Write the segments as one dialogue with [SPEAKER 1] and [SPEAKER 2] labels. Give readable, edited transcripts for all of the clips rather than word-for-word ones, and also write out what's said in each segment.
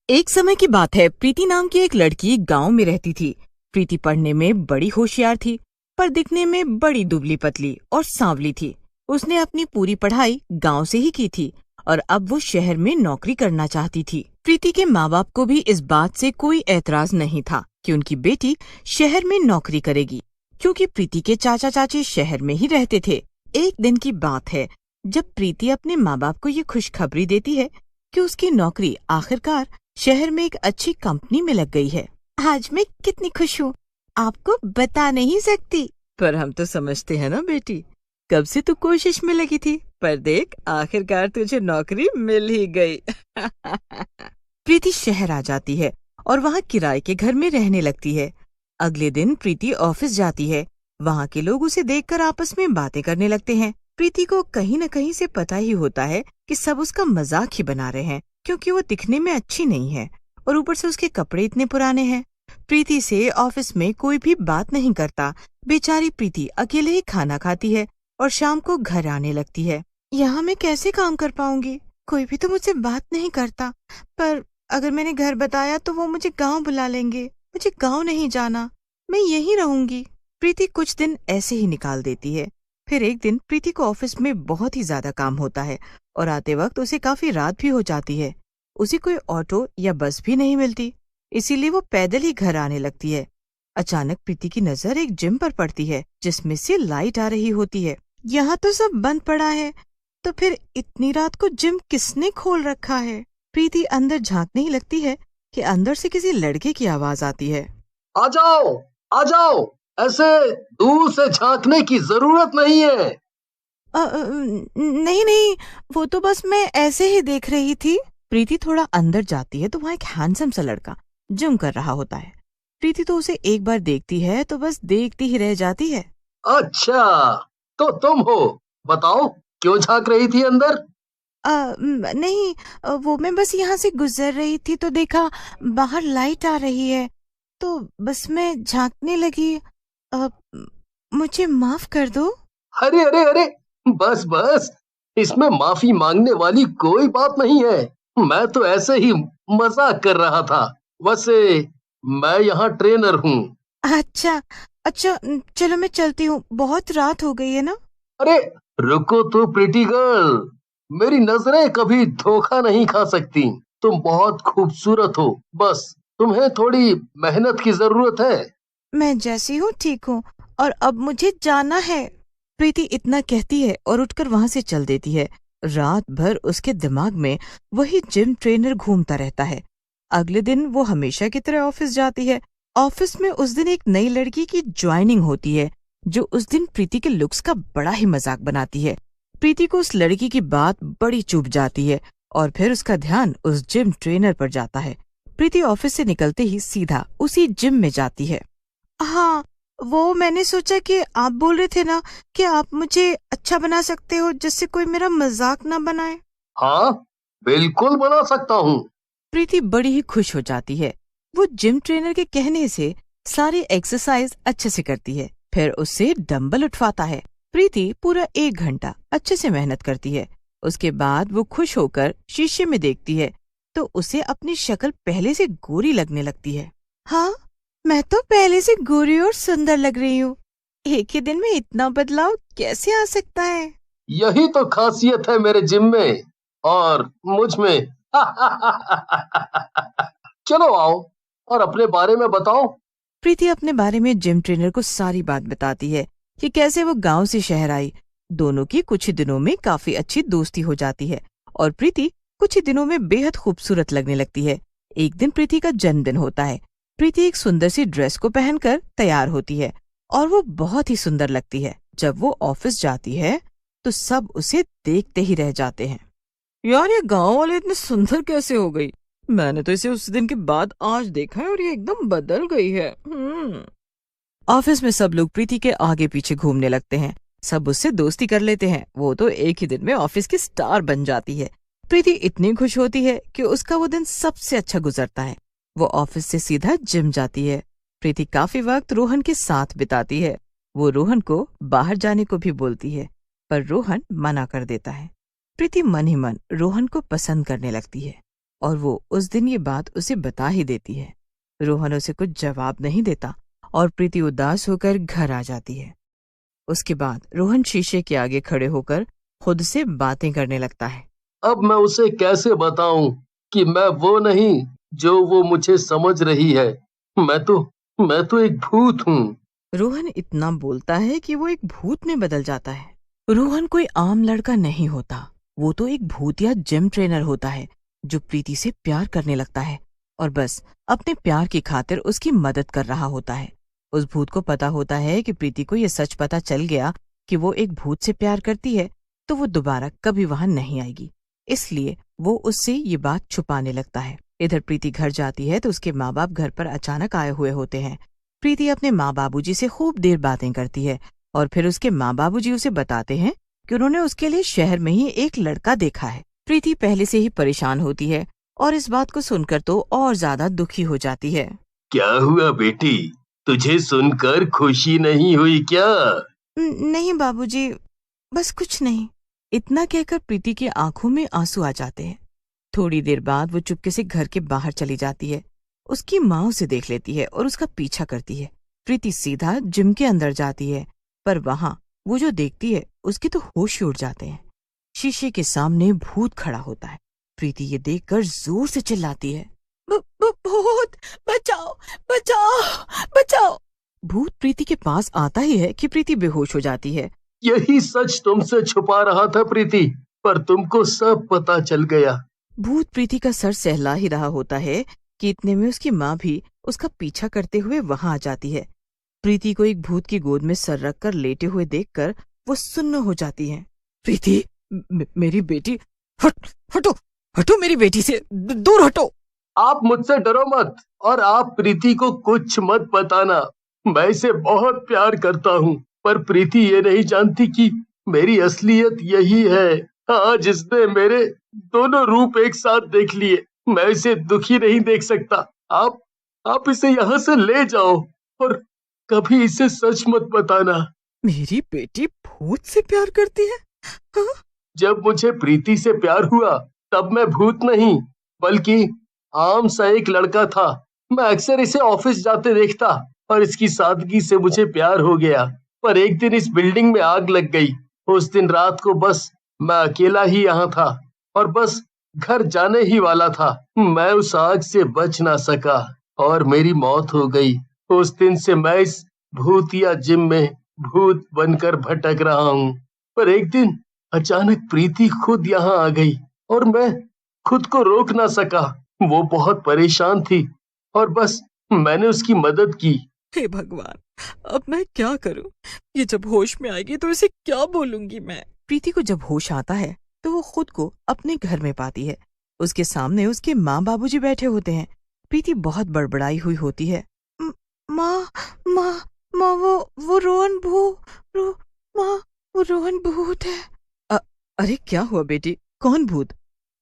[SPEAKER 1] एक समय की बात है। प्रीति नाम की एक लड़की गांव में रहती थी। प्रीति पढ़ने में बड़ी होशियार थी, पर दिखने में बड़ी दुबली पतली और सांवली थी। उसने अपनी पूरी पढ़ाई गांव से ही की थी और अब वो शहर में नौकरी करना चाहती थी। प्रीति के माँ बाप को भी इस बात से कोई एतराज नहीं था कि उनकी बेटी शहर में नौकरी करेगी, क्योंकि प्रीति के चाचा चाची शहर में ही रहते थे। एक दिन की बात है जब प्रीति अपने माँ बाप को ये खुशखबरी देती है कि उसकी नौकरी आखिरकार शहर में एक अच्छी कंपनी में लग गई है। आज मैं कितनी खुश हूँ, आपको बता नहीं सकती। पर हम तो समझते हैं ना बेटी, कब से तू कोशिश में लगी थी, पर देख आखिरकार तुझे नौकरी मिल ही गई। प्रीति शहर आ जाती है और वहाँ किराए के घर में रहने लगती है। अगले दिन प्रीति ऑफिस जाती है। वहाँ के लोग उसे देखकर आपस में बातें करने लगते हैं। प्रीति को कहीं न कहीं से पता ही होता है कि सब उसका मजाक ही बना रहे हैं, क्योंकि वो दिखने में अच्छी नहीं है और ऊपर से उसके कपड़े इतने पुराने हैं। प्रीति से ऑफिस में कोई भी बात नहीं करता। बेचारी प्रीति अकेले ही खाना खाती है और शाम को घर आने लगती है। यहाँ मैं कैसे काम कर पाऊंगी, कोई भी तो मुझसे बात नहीं करता। पर अगर मैंने घर बताया तो वो मुझे गाँव बुला लेंगे। मुझे गाँव नहीं जाना, मैं यहीं रहूंगी। प्रीति कुछ दिन ऐसे ही निकाल देती है। फिर एक दिन प्रीति को ऑफिस में बहुत ही ज्यादा काम होता है और आते वक्त उसे काफी रात भी हो जाती है। उसे कोई ऑटो या बस भी नहीं मिलती, इसीलिए वो पैदल ही घर आने लगती है। अचानक प्रीति की नजर एक जिम पर पड़ती है, जिसमें से लाइट आ रही होती है। यहाँ तो सब बंद पड़ा है, तो फिर इतनी रात को जिम किसने खोल रखा है? प्रीति अंदर झांकने ही लगती है कि अंदर से किसी लड़के की आवाज आती है।
[SPEAKER 2] आ जाओ, आ जाओ, ऐसे दूर से झांकने की जरूरत नहीं है।
[SPEAKER 1] नहीं नहीं, वो तो बस मैं ऐसे ही देख रही थी। प्रीति थोड़ा अंदर जाती है तो वहाँ एक हैंडसम सा लड़का जिम कर रहा होता है। प्रीति तो उसे एक बार देखती है तो बस देखती ही रह जाती है।
[SPEAKER 2] अच्छा, तो तुम हो, बताओ क्यों झांक रही थी अंदर?
[SPEAKER 1] नहीं, वो मैं बस यहाँ से गुजर रही थी तो देखा बाहर लाइट आ रही है, तो बस मैं झांकने लगी। मुझे माफ कर दो।
[SPEAKER 2] अरे अरे अरे, बस बस, इसमें माफी मांगने वाली कोई बात नहीं है। मैं तो ऐसे ही मजाक कर रहा था। वैसे मैं यहाँ ट्रेनर हूँ।
[SPEAKER 1] अच्छा अच्छा, चलो मैं चलती हूँ, बहुत रात हो गई है ना।
[SPEAKER 2] अरे रुको तो प्रिटी गर्ल, मेरी नजरें कभी धोखा नहीं खा सकती। तुम बहुत खूबसूरत हो, बस तुम्हें थोड़ी मेहनत की जरूरत है।
[SPEAKER 1] मैं जैसी हूँ ठीक हूँ और अब मुझे जाना है। प्रीति इतना कहती है और उठकर वहां से चल देती है। रात भर उसके दिमाग में वही जिम ट्रेनर घूमता रहता है। अगले दिन वो हमेशा की तरह ऑफिस जाती है। ऑफिस में उस दिन एक नई लड़की की ज्वाइनिंग होती है, जो उस दिन प्रीति के लुक्स का बड़ा ही मजाक बनाती है। प्रीति को उस लड़की की बात बड़ी चुभ जाती है और फिर उसका ध्यान उस जिम ट्रेनर पर जाता है। प्रीति ऑफिस से निकलते ही सीधा उसी जिम में जाती है। हाँ, वो मैंने सोचा कि आप बोल रहे थे ना कि आप मुझे अच्छा बना सकते हो, जिससे कोई मेरा मजाक ना बनाए।
[SPEAKER 2] हाँ, बिल्कुल बना सकता हूँ।
[SPEAKER 1] प्रीति बड़ी ही खुश हो जाती है। वो जिम ट्रेनर के कहने से सारी एक्सरसाइज अच्छे से करती है, फिर उससे डंबल उठवाता है। प्रीति पूरा 1 घंटा अच्छे से मेहनत करती है। उसके बाद वो खुश होकर शीशे में देखती है तो उसे अपनी शक्ल पहले से गोरी लगने लगती है। हाँ, मैं तो पहले से गोरी और सुंदर लग रही हूँ। एक ही दिन में इतना बदलाव कैसे आ सकता है?
[SPEAKER 2] यही तो खासियत है मेरे जिम में और मुझ में। चलो आओ और अपने बारे में बताओ।
[SPEAKER 1] प्रीति अपने बारे में जिम ट्रेनर को सारी बात बताती है कि कैसे वो गांव से शहर आई। दोनों की कुछ ही दिनों में काफी अच्छी दोस्ती हो जाती है और प्रीति कुछ ही दिनों में बेहद खूबसूरत लगने लगती है। एक दिन प्रीति का जन्मदिन होता है। प्रीति एक सुंदर सी ड्रेस को पहनकर तैयार होती है और वो बहुत ही सुंदर लगती है। जब वो ऑफिस जाती है तो सब उसे देखते ही रह जाते हैं। यार, ये गांव वाले इतने सुंदर कैसे हो गई? मैंने तो इसे उस दिन के बाद आज देखा है और ये एकदम बदल गई है। ऑफिस में सब लोग प्रीति के आगे पीछे घूमने लगते हैं। सब उससे दोस्ती कर लेते हैं। वो तो एक ही दिन में ऑफिस की स्टार बन जाती है। प्रीति इतनी खुश होती है कि उसका वो दिन सबसे अच्छा गुजरता है। वो ऑफिस से सीधा जिम जाती है। प्रीति काफी वक्त रोहन के साथ बिताती है। वो रोहन को बाहर जाने को भी बोलती है, पर रोहन मना कर देता है। प्रीति मन ही मन रोहन को पसंद करने लगती है। और वो उस दिन ये बात उसे बता ही देती है। रोहन उसे कुछ जवाब नहीं देता और प्रीति उदास होकर घर आ जाती है। उसके बाद रोहन शीशे के आगे खड़े होकर खुद से बातें करने लगता है।
[SPEAKER 2] अब मैं उसे कैसे बताऊं कि मैं वो नहीं जो वो मुझे समझ रही है। मैं तो एक भूत हूँ।
[SPEAKER 1] रोहन इतना बोलता है कि वो एक भूत में बदल जाता है। रोहन कोई आम लड़का नहीं होता, वो तो एक भूत या जिम ट्रेनर होता है जो प्रीति से प्यार करने लगता है और बस अपने प्यार की खातिर उसकी मदद कर रहा होता है। उस भूत को पता होता है कि प्रीति को यह सच पता चल गया कि वो एक भूत से प्यार करती है तो वो दोबारा कभी वहां नहीं आएगी, इसलिए वो उससे ये बात छुपाने लगता है। इधर प्रीति घर जाती है तो उसके माँ बाप घर पर अचानक आए हुए होते हैं। प्रीति अपने माँ बाबूजी से खूब देर बातें करती है और फिर उसके माँ बाबूजी उसे बताते हैं कि उन्होंने उसके लिए शहर में ही एक लड़का देखा है। प्रीति पहले से ही परेशान होती है और इस बात को सुनकर तो और ज्यादा दुखी हो जाती है।
[SPEAKER 2] क्या हुआ बेटी, तुझे सुनकर खुशी नहीं हुई क्या?
[SPEAKER 1] नहीं बाबूजी, बस कुछ नहीं। इतना कहकर प्रीति की आंखों में आंसू आ जाते हैं। थोड़ी देर बाद वो चुपके से घर के बाहर चली जाती है। उसकी माँ उसे देख लेती है और उसका पीछा करती है। प्रीति सीधा जिम के अंदर जाती है, पर वहां वो जो देखती है उसके तो होश ही उड़ जाते हैं। शीशे के सामने भूत खड़ा होता है। प्रीति ये देखकर जोर से चिल्लाती है, भूत, बचाओ बचाओ बचाओ। भूत प्रीति के पास आता ही है कि प्रीति बेहोश हो जाती है।
[SPEAKER 2] यही सच तुमसे छुपा रहा था प्रीति, पर तुमको सब पता चल गया।
[SPEAKER 1] भूत प्रीति का सर सहला ही रहा होता है कि इतने में उसकी माँ भी उसका पीछा करते हुए वहां आ जाती है। प्रीति को एक भूत की गोद में सर रखकर लेटे हुए देखकर वो सुन्न हो जाती है। प्रीति, मेरी बेटी, हटो हटो, मेरी बेटी से दूर हटो।
[SPEAKER 2] आप मुझसे डरो मत और आप प्रीति को कुछ मत बताना। मैं इसे बहुत प्यार करता हूँ, पर प्रीति ये नहीं जानती कि मेरी असलियत यही है। आज इसने मेरे दोनों रूप एक साथ देख लिए। मैं इसे दुखी नहीं देख सकता। आप इसे यहाँ से ले जाओ और कभी इसे सच मत बताना।
[SPEAKER 1] मेरी बेटी भूत से प्यार करती है? हाँ?
[SPEAKER 2] जब मुझे प्रीति से प्यार हुआ तब मैं भूत नहीं बल्कि आम सा एक लड़का था। मैं अक्सर इसे ऑफिस जाते देखता और इसकी सादगी से मुझे प्यार हो गया। पर एक दिन इस बिल्डिंग में आग लग गई। उस दिन रात को बस मैं अकेला ही यहाँ था और बस घर जाने ही वाला था। मैं उस आग से बच ना सका और मेरी मौत हो गई। उस दिन से मैं इस भूतिया जिम में भूत बनकर भटक रहा हूँ। पर एक दिन अचानक प्रीति खुद यहाँ आ गई और मैं खुद को रोक ना सका। वो बहुत परेशान थी और बस मैंने उसकी मदद की।
[SPEAKER 1] हे भगवान, अब मैं क्या करूं? ये जब होश में आएगी तो इसे क्या बोलूंगी मैं? प्रीति को जब होश आता है तो वो खुद को अपने घर में पाती है। उसके सामने उसके माँ बाबूजी बैठे होते हैं। प्रीति बहुत बड़बड़ाई हुई होती है। माँ माँ माँ, वो रोहन भूत है। अरे क्या हुआ बेटी, कौन भूत?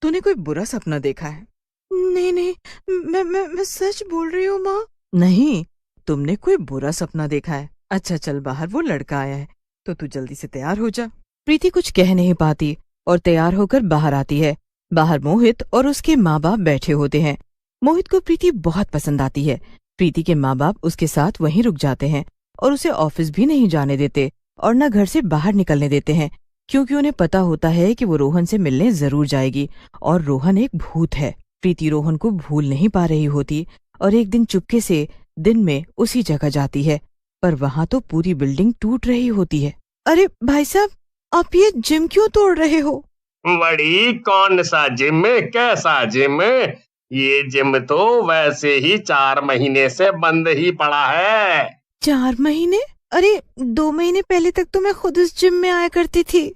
[SPEAKER 1] तूने कोई बुरा सपना देखा है? नहीं, मैं सच बोल रही हूँ माँ। नहीं, तुमने कोई बुरा सपना देखा है। अच्छा चल बाहर, वो लड़का आया है तो तू जल्दी से तैयार हो जा। प्रीति कुछ कह नहीं पाती और तैयार होकर बाहर आती है। बाहर मोहित और उसके माँ बाप बैठे होते हैं। मोहित को प्रीति बहुत पसंद आती है। प्रीति के माँ बाप उसके साथ वहीं रुक जाते हैं और उसे ऑफिस भी नहीं जाने देते और न घर से बाहर निकलने देते हैं, क्योंकि उन्हें पता होता है कि वो रोहन से मिलने जरूर जाएगी और रोहन एक भूत है। प्रीति रोहन को भूल नहीं पा रही होती और एक दिन चुपके से दिन में उसी जगह जाती है, पर वहां तो पूरी बिल्डिंग टूट रही होती है। अरे भाई साहब, आप ये जिम क्यों तोड़ रहे हो?
[SPEAKER 2] बड़ी, कौन सा जिम है, कैसा जिम है? ये जिम तो वैसे ही 4 महीने से बंद ही पड़ा है।
[SPEAKER 1] 4 महीने? अरे 2 महीने पहले तक तो मैं खुद इस जिम में आया करती थी।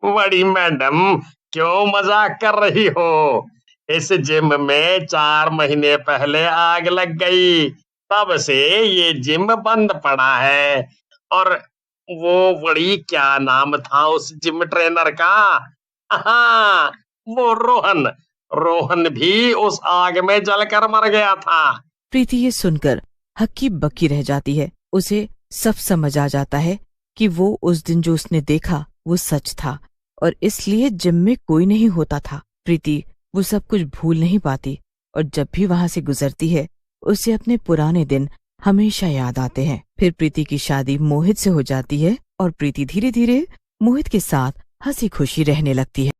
[SPEAKER 2] बड़ी मैडम, क्यों मजाक कर रही हो? इस जिम में 4 महीने पहले आग लग गई, तब से ये जिम बंद पड़ा है। और वो बड़ी, क्या नाम था उस जिम ट्रेनर का? हाँ, वो रोहन भी उस आग में जलकर मर गया था।
[SPEAKER 1] प्रीति ये सुनकर हक्की बक्की रह जाती है। उसे सब समझ आ जाता है कि वो उस दिन जो उसने देखा वो सच था और इसलिए जिम में कोई नहीं होता था। प्रीति वो सब कुछ भूल नहीं पाती और जब भी वहां से गुजरती है उसे अपने पुराने दिन हमेशा याद आते हैं। फिर प्रीति की शादी मोहित से हो जाती है और प्रीति धीरे धीरे मोहित के साथ हंसी खुशी रहने लगती है।